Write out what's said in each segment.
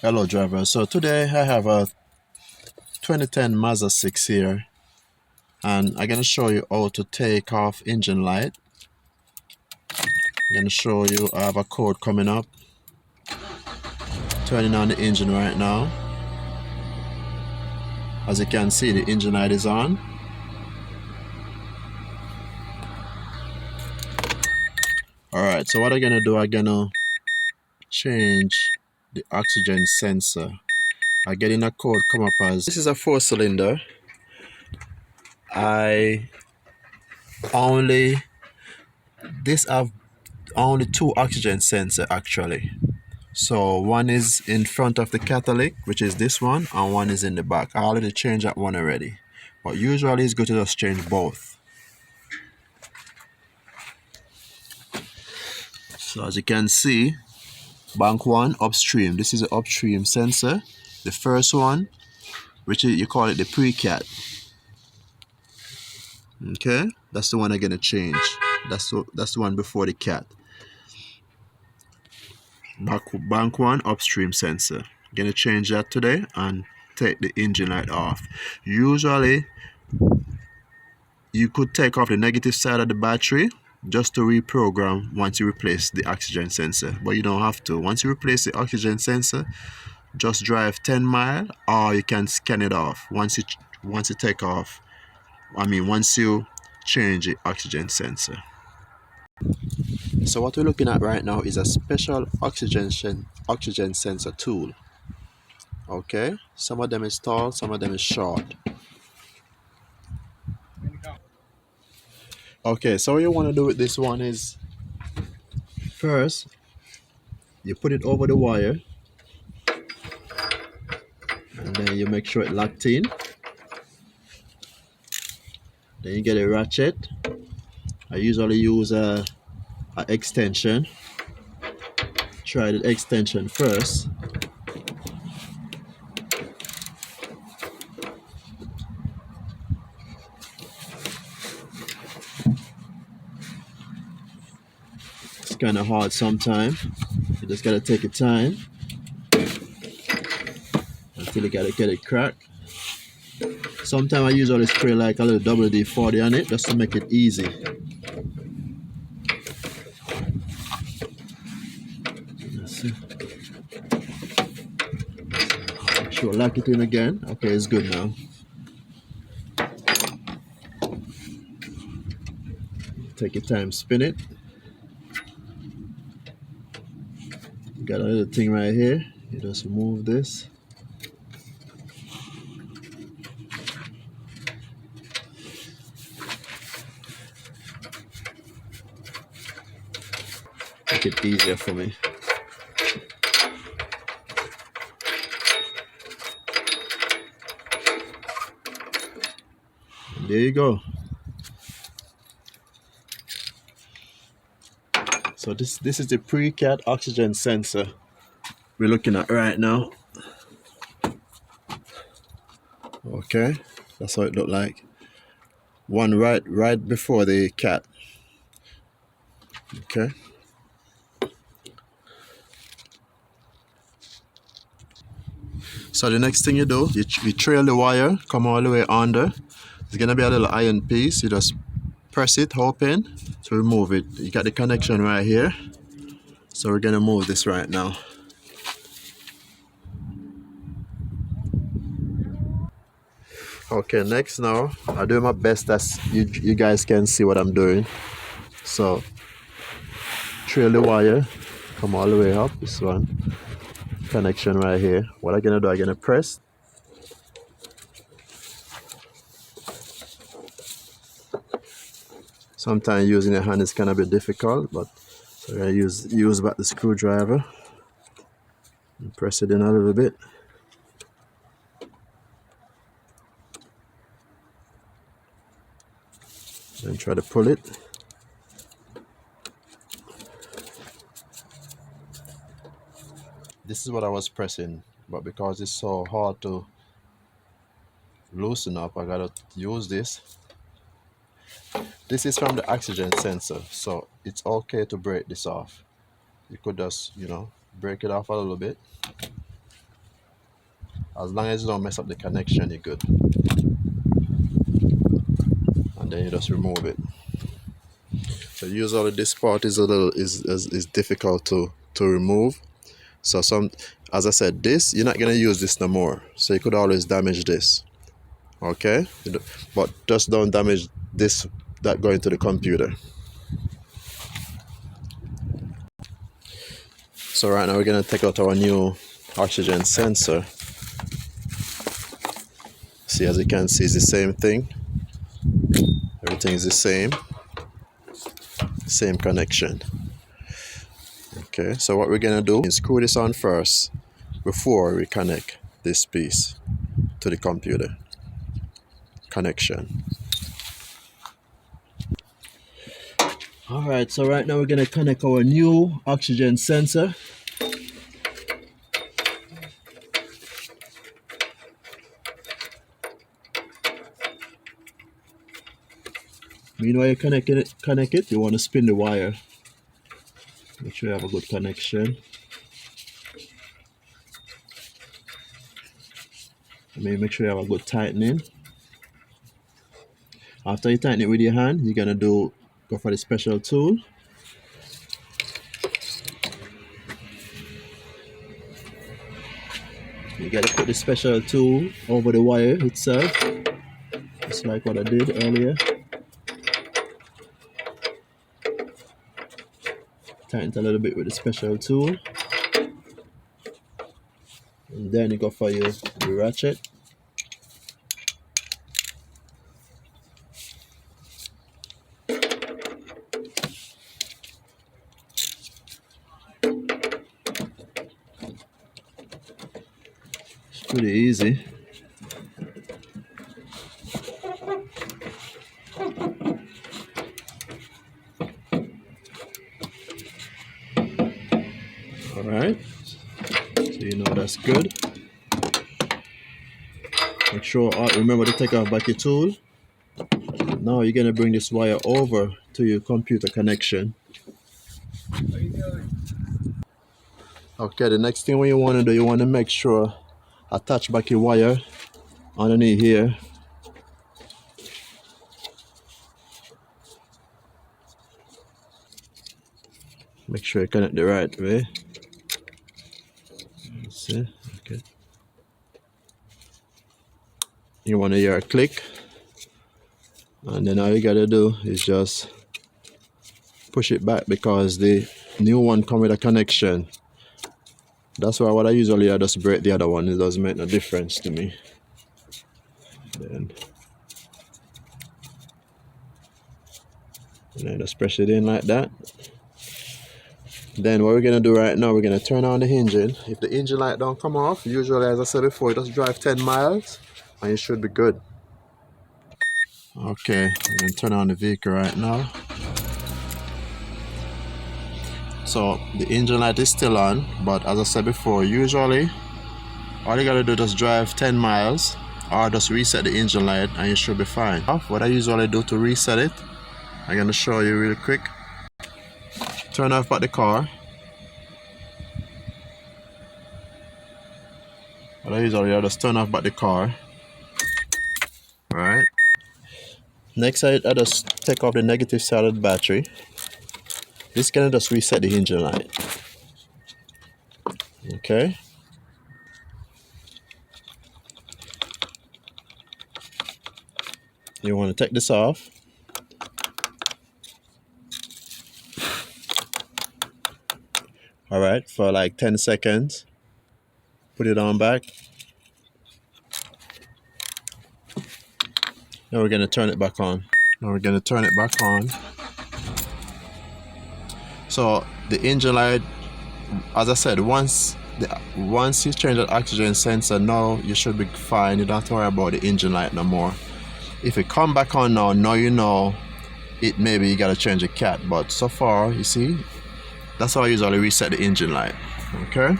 Hello driver, so today I have a 2010 Mazda 6 here, and I'm going to show you how to take off engine light. I'm going to show you, I have a code coming up. Turning on the engine right now. As you can see, the engine light is on. Alright, so what I'm going to do, I'm going to change the oxygen sensor. I get in a code come up as, this is a 4-cylinder. This have only 2 oxygen sensor actually. So one is in front of the catalytic, which is this one, and one is in the back. I already changed that one already, but usually it's good to just change both. So as you can see, bank 1 upstream, this is the upstream sensor. The first one, which is, you call it the pre-cat. Okay, that's the one I'm gonna change. That's the one before the cat. Bank 1 upstream sensor. I'm gonna change that today and take the engine light off. Usually you could take off the negative side of the battery just to reprogram once you replace the oxygen sensor, but you don't have to. Once you replace the oxygen sensor, just drive 10 miles, or you can scan it off once you take off, once you change the oxygen sensor. So what we're looking at right now is a special oxygen sensor tool. Okay, some of them is tall, some of them is short. Okay, so what you want to do with this one is, first you put it over the wire, and then you make sure it locked in. Then you get a ratchet. I usually use a extension. Try the extension first. It's kind of hard sometimes. You just gotta take your time until you gotta get it cracked. Sometimes I usually spray like a little WD-40 on it just to make it easy. Let's see. Sure, lock it in again. Okay, it's good now. Take your time, spin it. Got a little thing right here. You just remove this. Make it easier for me. And there you go. So this is the pre-cat oxygen sensor we're looking at right now. Okay, that's how it looked like. One right before the cat. Okay. So the next thing you do, you trail the wire, come all the way under. There's gonna be a little iron piece. You just press it open to remove it. You got the connection right here. So we're gonna move this right now. Okay, next now, I do my best as you guys can see what I'm doing. So trail the wire, come all the way up, this one. Connection right here. What I'm gonna do, I'm gonna press. Sometimes using your hand is kind of a bit difficult, but so I'm gonna use back the screwdriver and press it in a little bit. Then try to pull it. This is what I was pressing, but because it's so hard to loosen up, I gotta use this. This is from the oxygen sensor, so it's okay to break this off. You could just, break it off a little bit. As long as you don't mess up the connection, you're good. And then you just remove it. So usually this part is a little is difficult to remove. So as I said, this you're not gonna use this no more. So you could always damage this. Okay, but just don't damage this that going to the computer. So right now we're gonna take out our new oxygen sensor. See, as you can see, it's the same thing. Everything is the same connection. Okay, so what we're gonna do is screw this on first before we connect this piece to the computer connection. Alright, so right now we're gonna connect our new oxygen sensor. Meanwhile you connect it, you want to spin the wire. Make sure you have a good connection. Make sure you have a good tightening. After you tighten it with your hand, you're gonna go for the special tool. You gotta put the special tool over the wire itself, just like what I did earlier. Tighten it a little bit with the special tool. And then you go for the ratchet. It's pretty easy. Alright, so you know that's good. Make sure, remember to take off back your tool. Now you're gonna bring this wire over to your computer connection. Okay, the next thing you want to do, you want to make sure attach back your wire underneath here. Make sure you connect the right way. See, okay. You want to hear a click, and then all you gotta do is just push it back because the new one comes with a connection. That's why what I usually do, I just break the other one. It doesn't make no difference to me. Then just press it in like that. Then what we're gonna do right now, we're gonna turn on the engine. If the engine light don't come off, usually, as I said before, just drive 10 miles and you should be good. Okay, I'm gonna turn on the vehicle right now. So the engine light is still on, but as I said before, usually all you gotta do is just drive 10 miles or just reset the engine light and you should be fine. What I usually do to reset it, I'm gonna show you really quick. Turn off the car. What I usually do, just turn off the car. Alright. Next I just take off the negative side of the battery. This can just reset the engine light. Okay. You want to take this off. Alright, for like 10 seconds. Put it on back. Now we're going to turn it back on. So the engine light, as I said, once you change the oxygen sensor, now you should be fine. You don't have to worry about the engine light no more. If it come back on now you know it, maybe you gotta change the cat. But so far, you see, that's how I usually reset the engine light. Okay.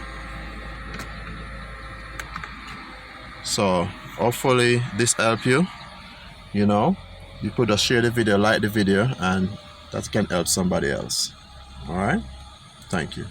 So hopefully this help you. You know, you could just share the video, like the video, and that can help somebody else. All right. Thank you.